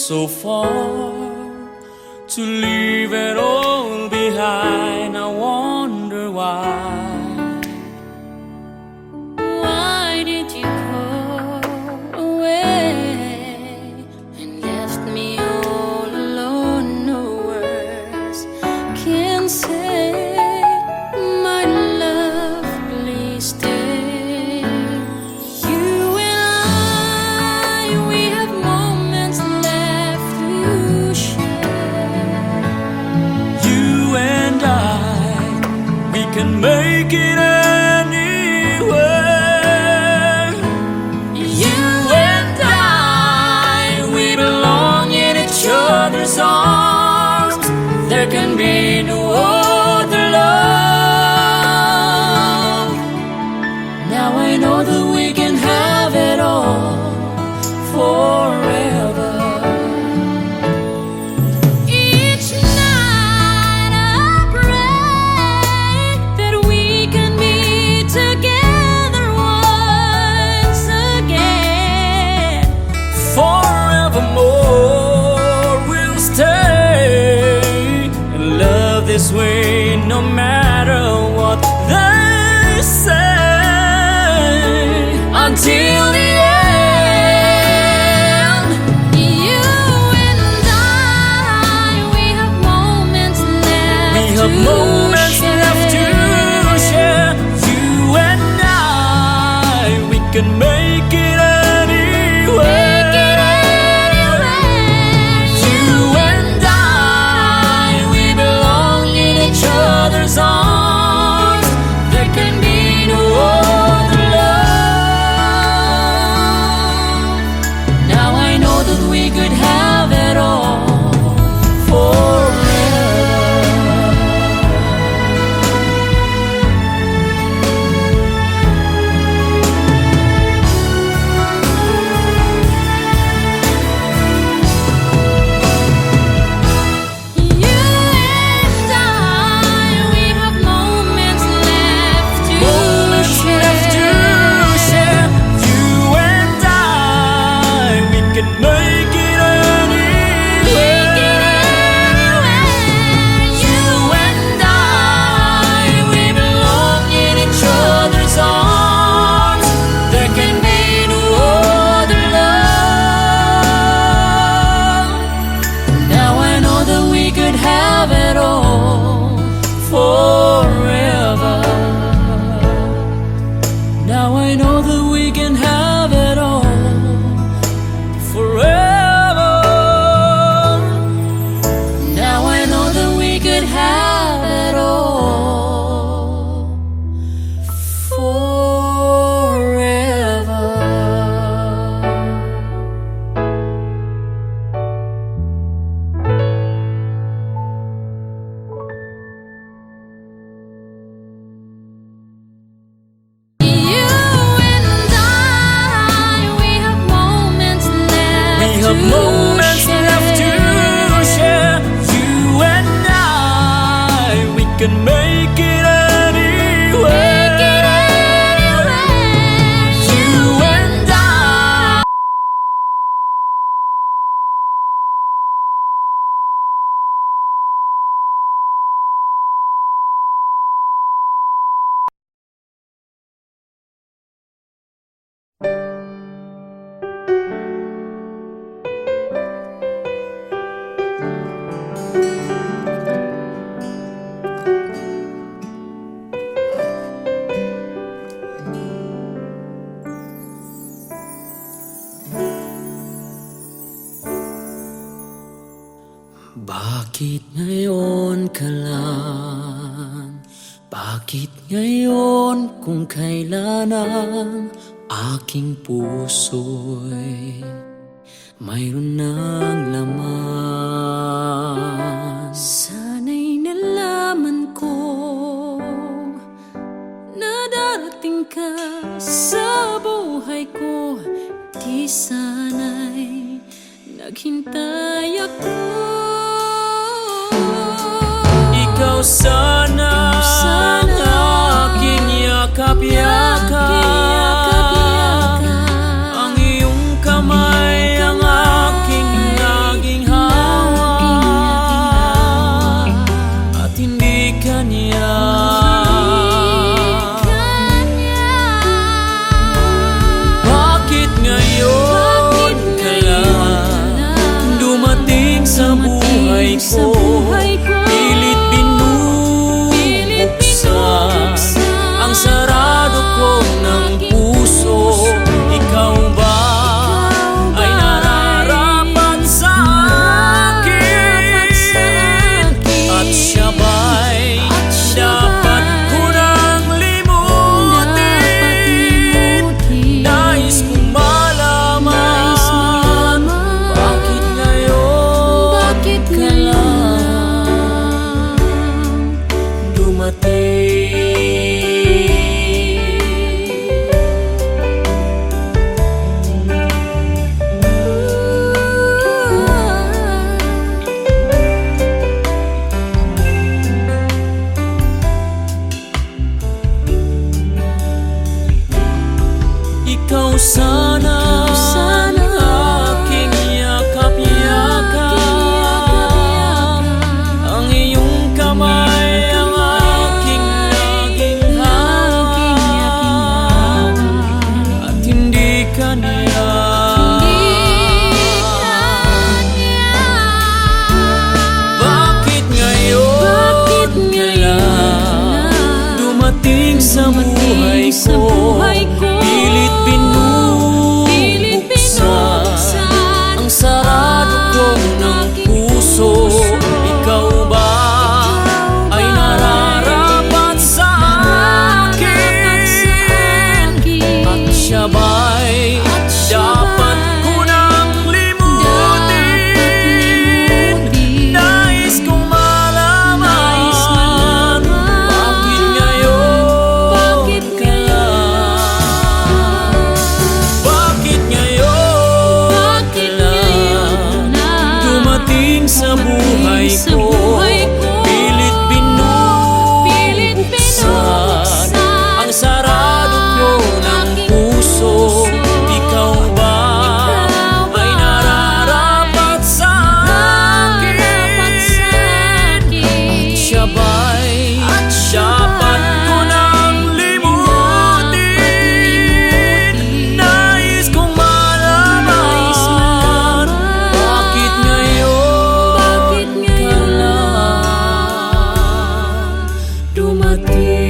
so far to leave it all behind. I wonder why. Why did you go away and left me all alone? No words can say, my love, please stay. You and I, we have moments left to share. You and I, we can make it anywhere. You and I, we belong in each other's arms. There can be no other love. Now I know that we can have it all forever. Each night I pray that we can be together once again. Forevermore we'll stay and love this way, no matter what they say, until the end. You and I, we have moments left We have moments left to share. You and I, we can make it anywhere. You and I, we belong in each other's arms. There can be no other love. Now I know that we could have it all forever. You and I, we have moments left to Moments left to share. You and I, we can make it anywhere. You and I, we belong in each other's arms. There can be no other love. Now I know that we could have it all forever. Now I know that we can have it all forever. Now I know that we could have it all forever. You and I, we have moments left We have moments left to share. You and I, we can make it anywhere. You and I. Bakit ngayon ka lang? Bakit ngayon kung kailan ang aking puso'y mayroon ng laman? Sana'y nalaman ko na darating ka sa buhay ko. Di sana'y naghintay ako. Ikaw sana ang aking yakap-yakap. Ang iyong kamay ang aking kanya. Bakit ngayon ka lang dumating sa buhay ko? Pilit binubuksan ang sarado ko ng puso. Ikaw ba ay nararapat sa akin? At siya ba'y dapat ko nang limutin? Nais kong malaman, bakit ngayon ka lang dumating? Ikaw sana aking yakap-yakap, ang iyong kamay ang aking naging hawak, at hindi kanya. Bakit ngayon ka lang dumating sa buhay ko? Pilit binubuksan ang sarado ko ng puso. Ikaw ba ay nararapat sa akin? At siya ba'y dapat ko nang limutin? Nais kong malaman, bakit ngayon ka lang? Bakit ngayon ka lang dumating sa buhay ko? Pilit binubuksan ang sarado ko ng puso. Ikaw ba ay nararapat sa akin? Siya ba'y dapat ko nang limutin? Nais kong malaman, bakit ngayon ka lang dumating?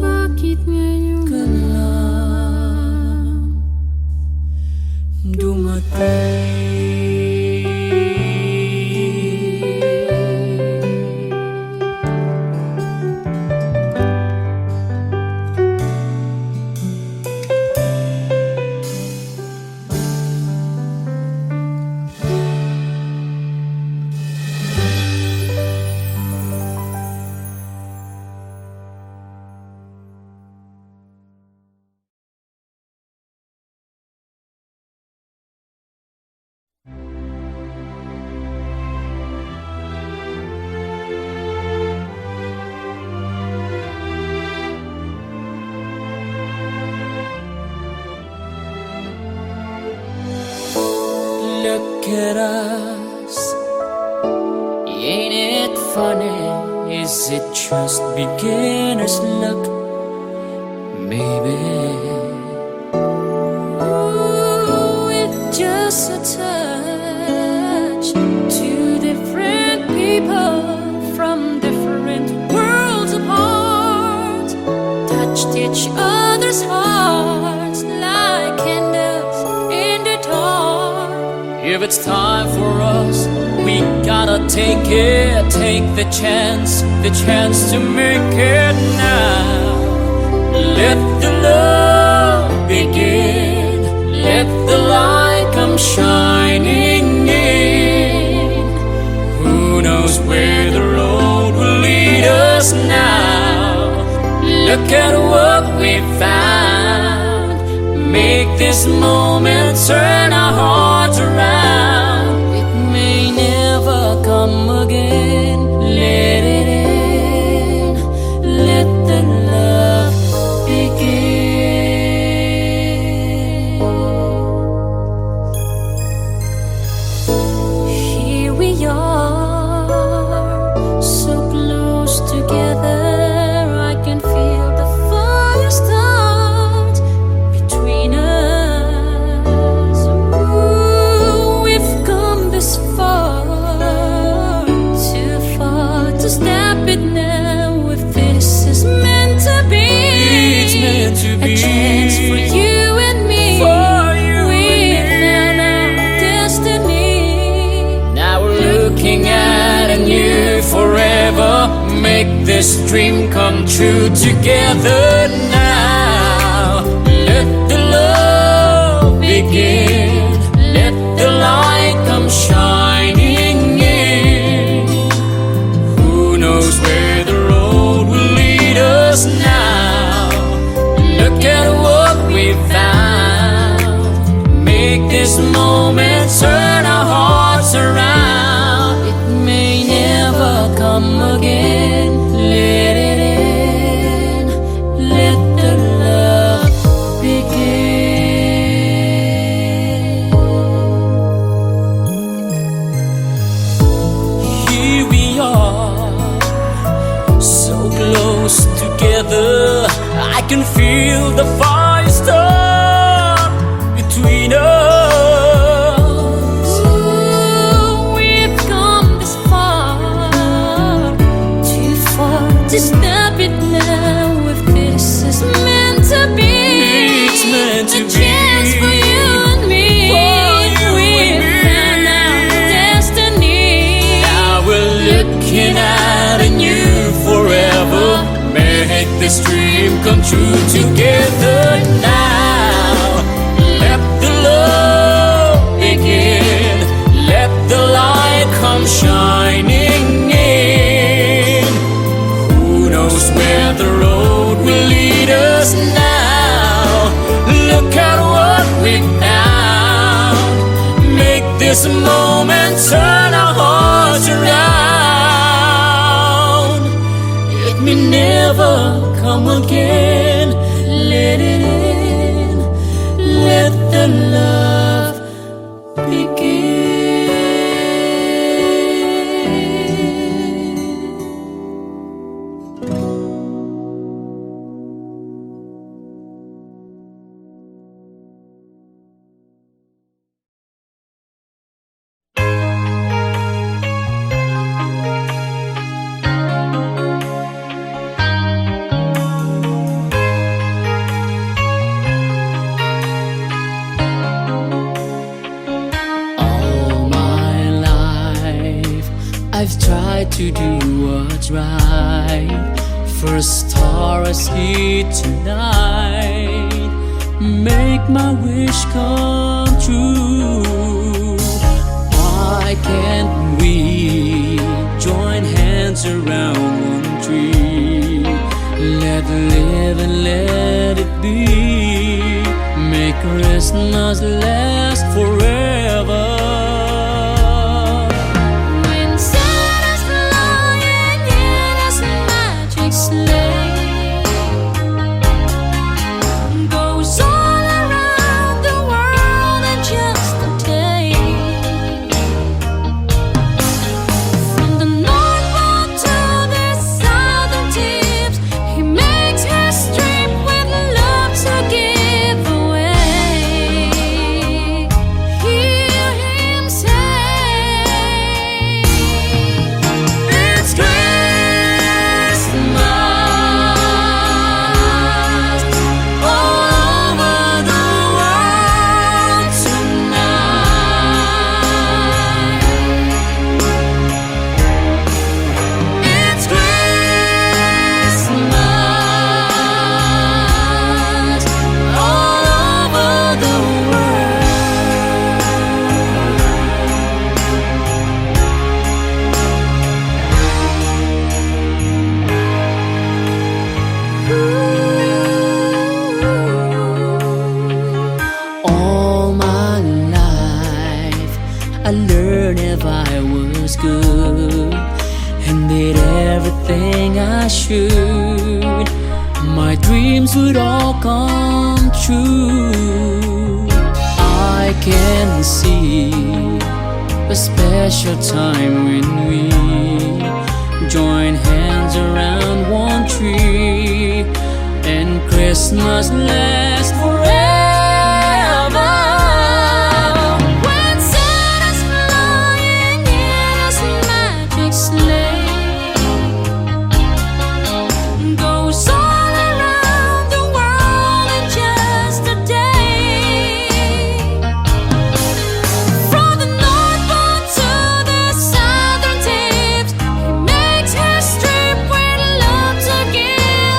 Bakit ngayon ka lang Look at us, ain't it funny? Is it just beginner's luck? Maybe. Ooh, it's just a touch. Two different people from different worlds apart touched each other's hearts like candles in the dark. If it's time for us, we gotta take it, take the chance to make it now. Let the love begin, let the light come shining in. Who knows where the road will lead us now? Look at what we found, make this moment turn our hearts around. It may never come again, let it in, let the love true together now. Let the love begin. Let the light come shining in. Who knows where the road will lead us now? Look at what we found. Make this moment turn our hearts around. It may never come again. Let it in. Let the love begin. Here we are, so close together. I can feel the fire start between us. Ooh, we've come this far, too far to stop it now. If this is meant to be, It's meant to a be. chance for you and me. We've found our destiny. Now we're looking at a new forever. Make this dream come true together now. Let the love begin. Let the light come shining in. Who knows where the road will lead us now? Look at what we found. Make this moment turn our hearts around. It may never come again. Let it in. Let the love begin. All my life I've tried to do what's right. First star I see tonight. Make my wish come true. Why can't we join hands around one tree? Let live and let it be. Make Christmas last forever. When Santa's flying in his magic sleigh, goes all around the world in just a day. From the North Pole to the southern tips, he makes history with love to give away. Hear him say, it's Christmas all over the world tonight. It's Christmas all over the world. All my life I learned if I was good and did everything I should, my dreams would all come true. I can see a special time when we join hands around one tree and Christmas lasts forever. When Santa's flying in his magic sleigh, goes all around the world in just a day. From the North Pole to the southern tips, he makes history with love to give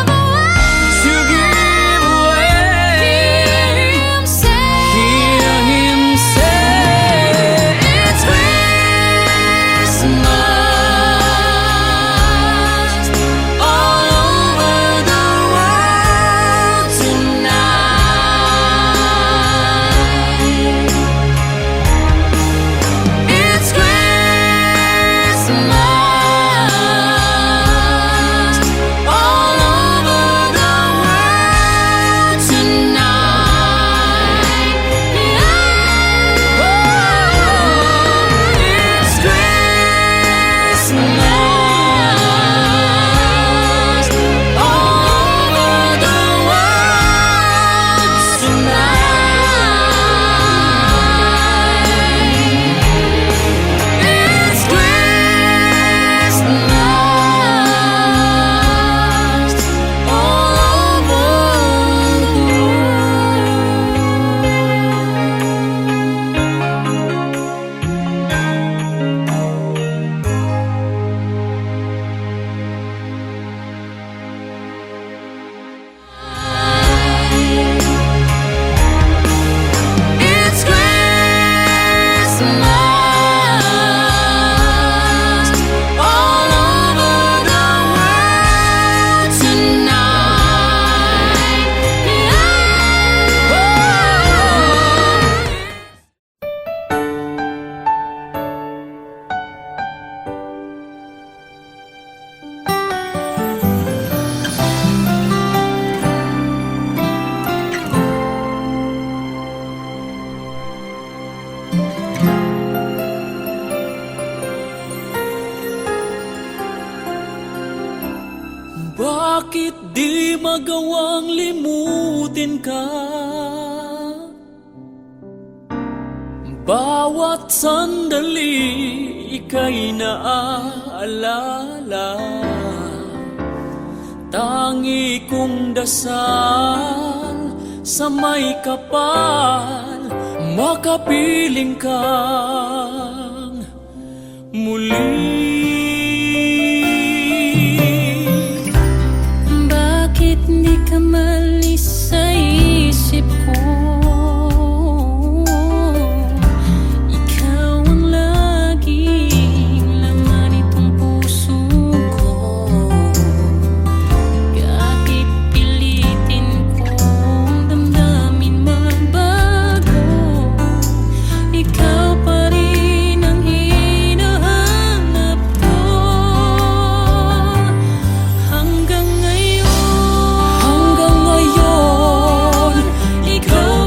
magawang limutin ka. Bawat sandali ika'y naaalala. Tangi kong dasal sa may kapal, makapiling kang muli. Bakit di ka malis sa isip ko? Ikaw ang laging laman itong puso ko. Kahit pilitin kong damdamin magbago, ikaw pa rin ang hinahanap ko. Hanggang ngayon, Hanggang ngayon, ikaw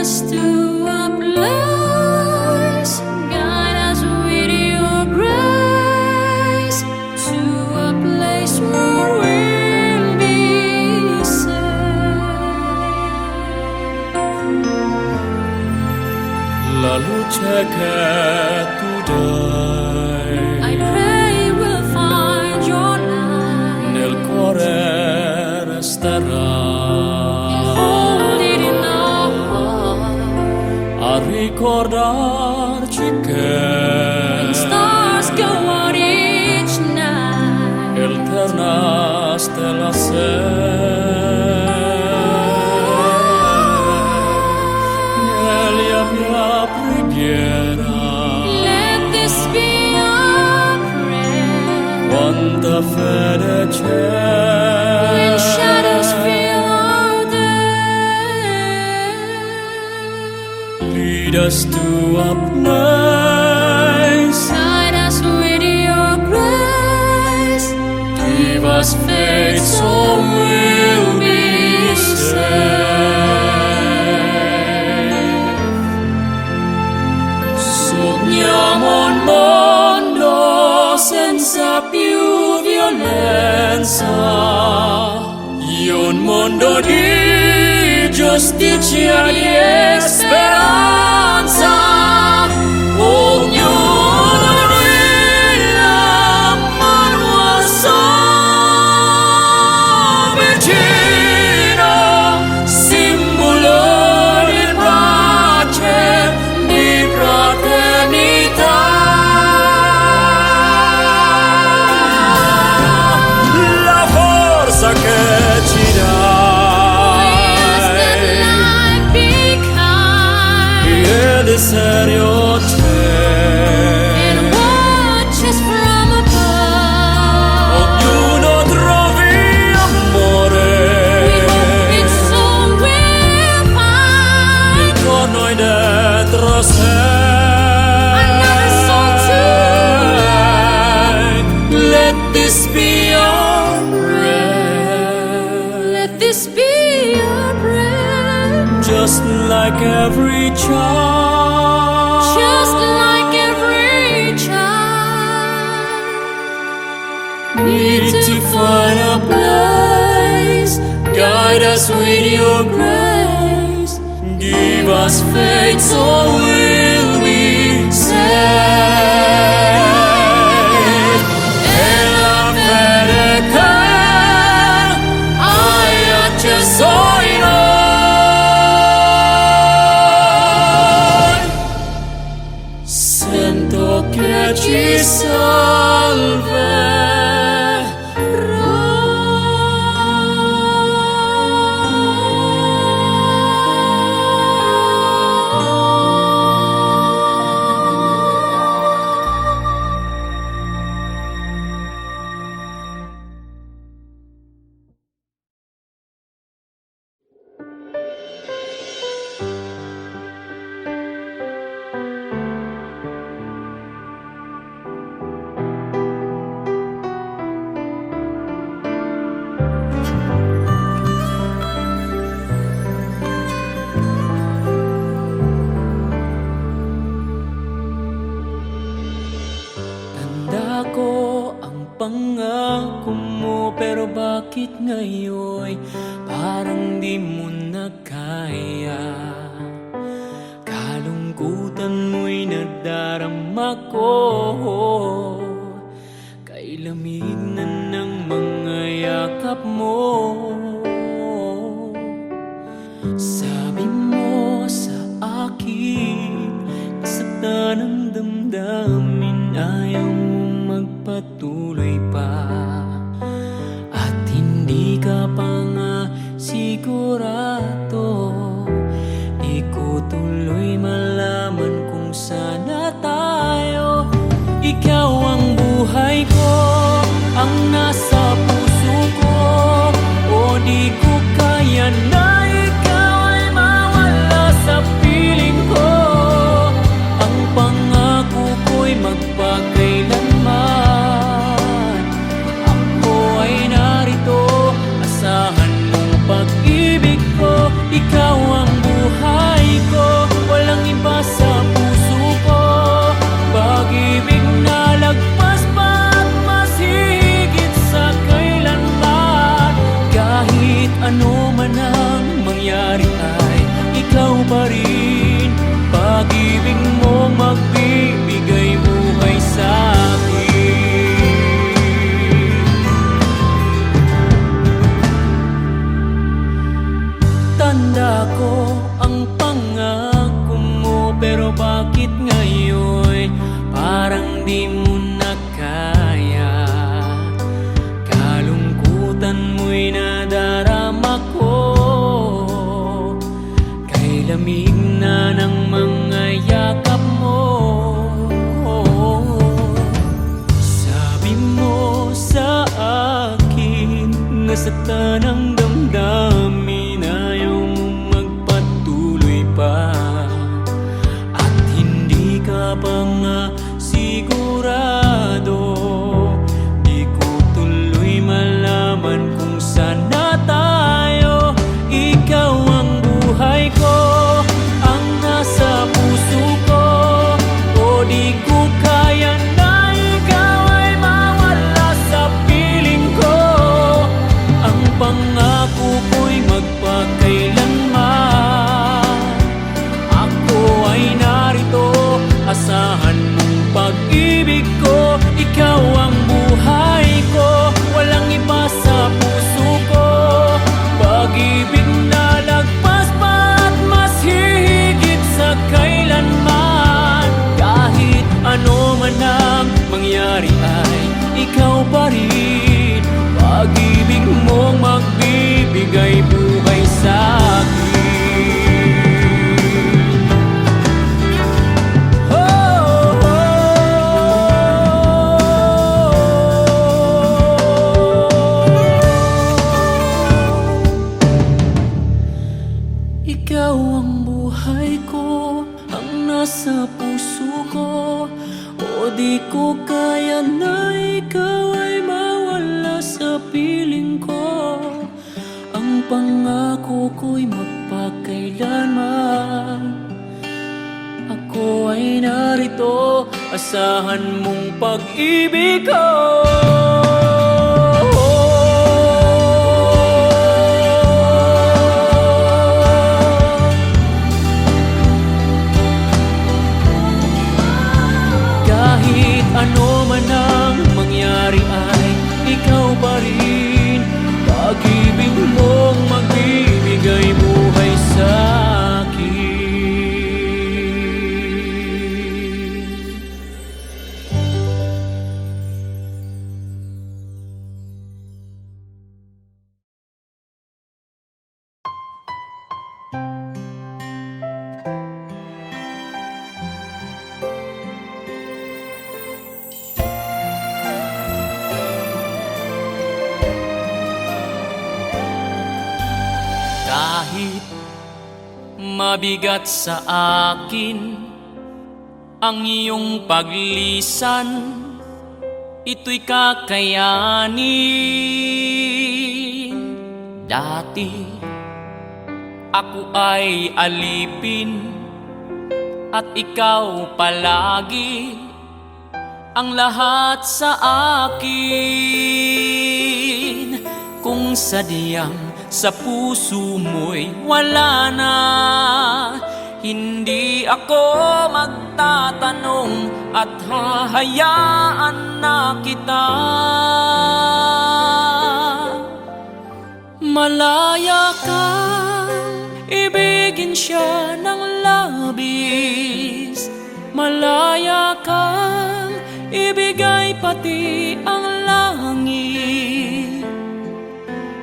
us to a place. Guide us with your grace to a place where we'll be safe. La luce che tu dai I pray we'll find your light. nel cuore resterà Hold it in our heart. a ricordarci che Stars go out each night. eterna stella sei. Egli mia preghiera, Let this be our prayer. quanta fede When c'è. shadows fill our day, Lead us to a place, guide us with your grace. give us faith so we'll be safe. Sogniamo un mondo senza più violenza, un mondo di giustizia e speranza. Ognuno brilla, mano al suo vicino, simbolo di pace, di fraternità. La forza che ci Yes, that dai light be kind e desiderio c'è. and watch us from above. Ognuno trovi amore It's all we'll find. intorno e dentro sé. Another soul to Let this be your prayer, let this be your prayer. just like every child. Just like every child, Need to find a place, guide us with your grace, give us faith so we'll be safe. E la fede che hai acceso in noi, sento che ci Tanda ko ang pangako mo, pero bakit ngayon parang di mo na kaya? Kalungkutan mo'y nadarama ko, kay lamig na ng mga yakap mo. Sabi mo sa akin, nasaktan ang damdamin, ayaw mo magpatuloy pa. At hindi ka pa nga sigurado, di ko tuloy malaman kung sana tayo. Ikaw ang buhay ko, ang nasa puso ko, o nasaktan ang damdamin, ayaw mong magpatuloy pa. At hindi ka pa nga sigurado, di ko tuloy malaman kung saan na tayo. Ikaw ang buhay ko, ang nasa puso ko, o di ko kaya na ikaw ay mawala sa piling ko. Ang pangako ko'y magpakailanman, ako ay narito, asahan mong pag-ibig ko. Ikaw ang buhay ko, walang iba sa puso ko. Pag-ibig na lagpas pa at mas hihigit sa kailanman. Kahit ano man ang mangyari ay ikaw pa rin. Pag-ibig mong magbibigay buhay sa akin. Ikaw ang buhay ko, ang nasa puso ko, o di ko kaya na ikaw ay mawala sa piling ko. Ang pangako ko'y magpakailanman, ako ay narito, asahan mong pag-ibig ko. Kahit ano man ang mangyari ay ikaw pa rin. Pag-ibig mong magbibigay buhay sa akin. Kahit mabigat sa akin ang iyong paglisan, ito'y kakayanin. Dati ako ay alipin at ikaw palagi ang lahat sa akin. Kung sadyang sa puso mo'y wala na, hindi ako magtatanong at hahayaan na kita. Malaya kang ibigin siya ng labis, malaya kang ibigay pati ang langit.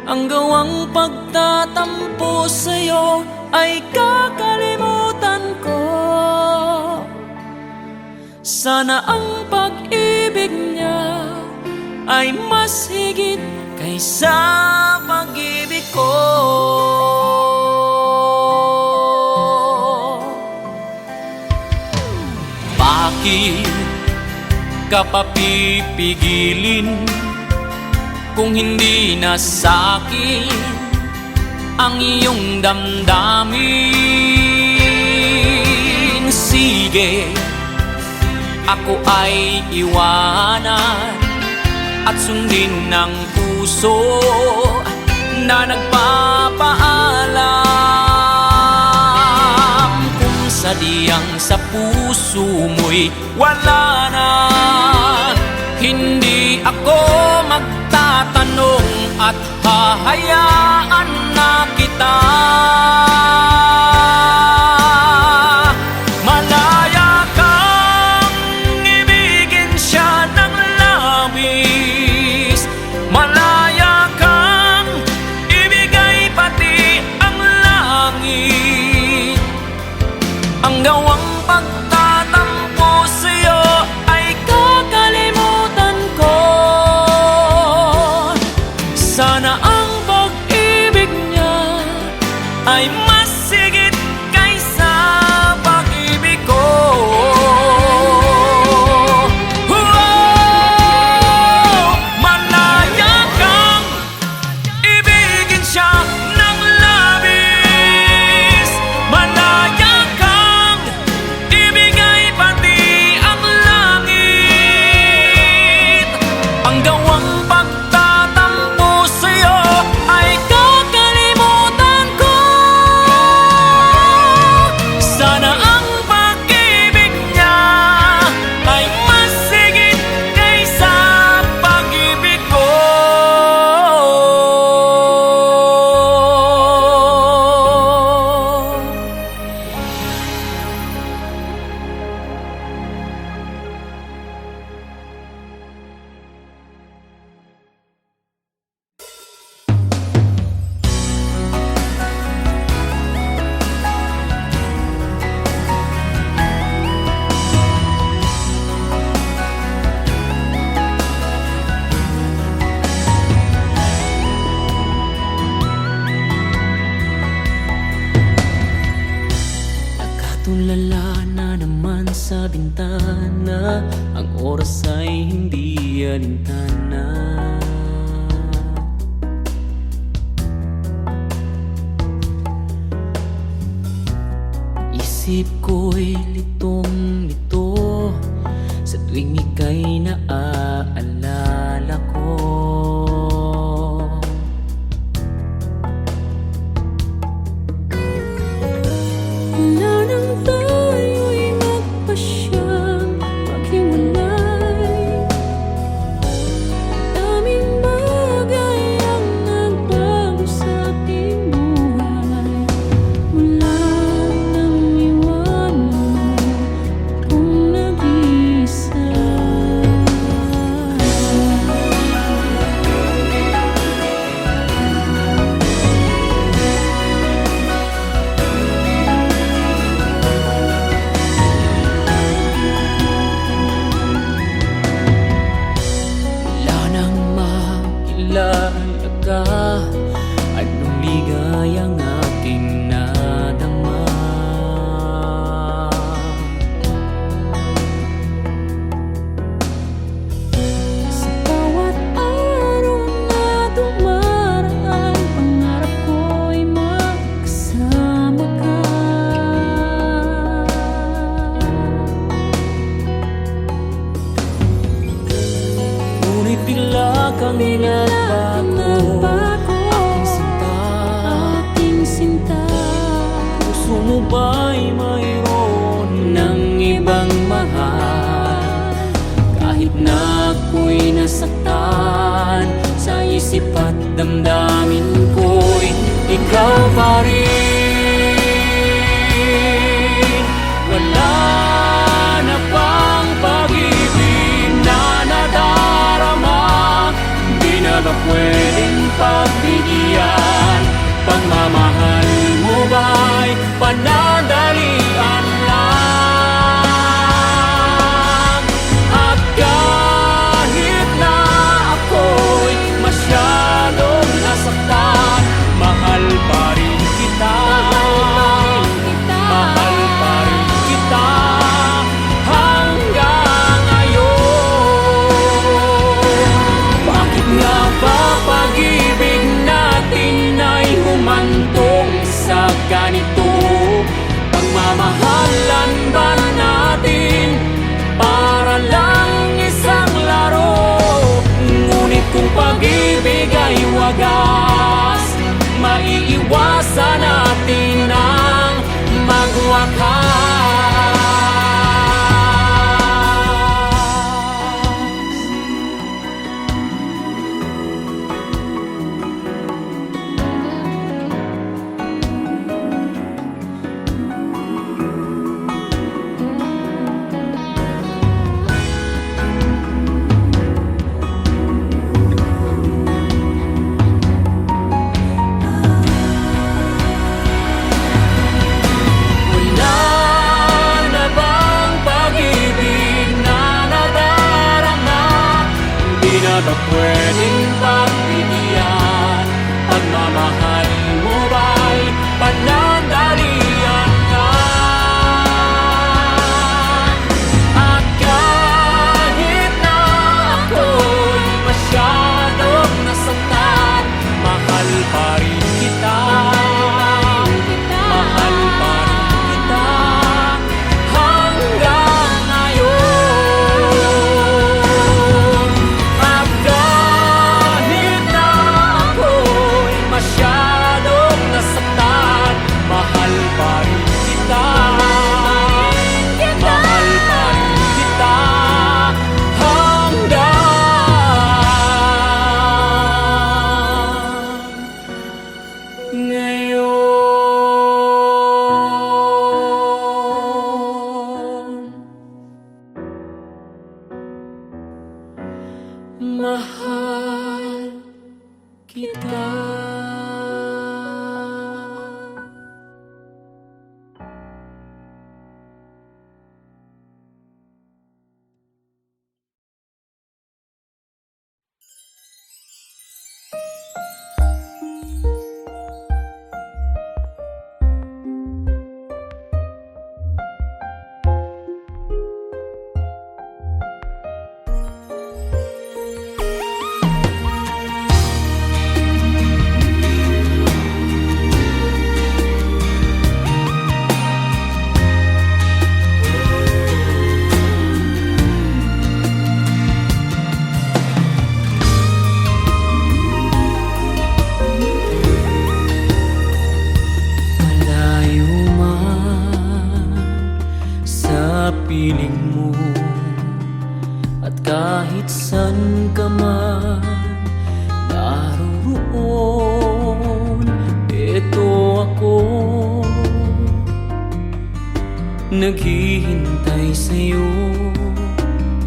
Ang gawang pagtatampo sa'yo ay kakalimutan ko. Sana ang pag-ibig niya ay mas higit kaysa pag-ibig ko. Bakit ka pa pipigilin kung hindi na sa'kin ang iyong damdamin? Sige, ako ay iwanan at sundin ng puso na nagpapaalam. Kung sadyang sa puso mo'y wala na, hindi ako magtatanong at hahayaan na kita. Malaya kang ibigin siya ng labis, malaya kang ibigay pati ang langit. Ang gawang pagtatampo sa'yo ay kakalimutan ko. Sana ang ay mas sigit kaysa pag-ibig ko. Malaya kang ibigin siya ng labis. Malaya kang ibigay pati ang langit. Ang gawang pagtatampo sa'yo ay kakalimutan ko. Sana ang pag-ibig niya ay mas sigit kaysa pag-ibig ko. Nakatulala na naman sa bintana, ang oras ay hindi alintana. Isip ko'y litong-lito sa tuwing ika'y naaalala ko. Wala nang tayo'y magpasyang maghiwalay. Daming bagay ang nagbago sa ating buhay. Mula nang iwanan mo kung nag-iisa. Wala nang makilala ka, anong ligayang aking nadama. Sa bawat araw na dumaraan, pangarap ko'y magkasama ka. Ngunit bigla kang nagbago, aking sinta. Aking sinta. Puso mo ba'y mayroon ng ibang mahal? Kahit na ako'y nasaktan, sa isip at damdamin ko'y ikaw pa rin. Wala na bang pag-ibig na nadarama? Di na ba pwedeng pagbigyan? Pagmamahal mo ba'y panandalian lang? At kahit na ako'y masyadong nasaktan, mahal pa rin kita. Mahal pa rin kita hanggang ngayon. Bakit nga ba pag-ibig natin ay humantong sa ganito? Pagmamahalan ba natin para lang isang laro? Ngunit kung pag-ibig ay wagas, maiiwasan natin ang magwakas. Wala kita. Piling mo at kahit san ka man naroon, ito ako naghihintay sa'yo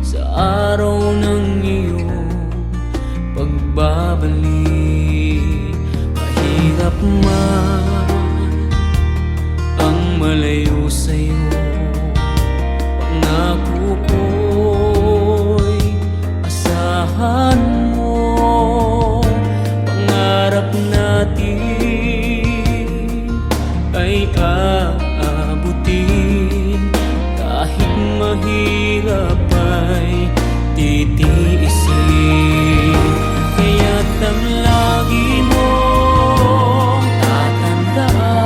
sa araw ng iyong pagbabalik. Mahirap man ang malayo sa'yo, pangako ko'y asahan mo. Pangarap natin ay aabutin, kahit mahirap ay titiisin. Kaya't ang lagi mong tatandaan,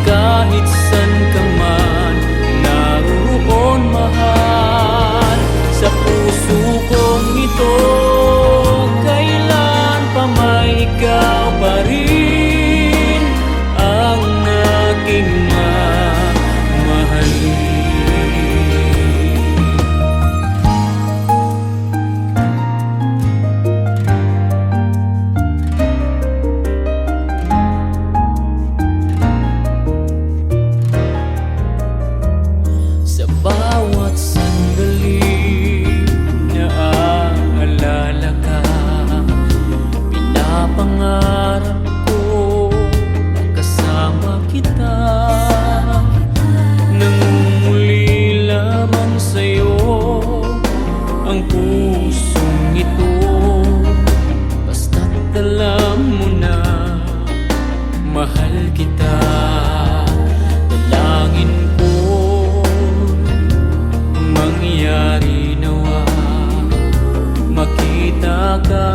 kahit san ka man naroon, mahal, sa puso kong ito, kailan pa may ikaw pa rin ang aking mamahalin. Sa bawat sandali naaalala ka, pinapangarap ko na kasama kita. Nangunguli lamang sa'yo ang pusong ito, basta't alam mo na mahal kita. Dalangin ko mangyari nawa, makita ka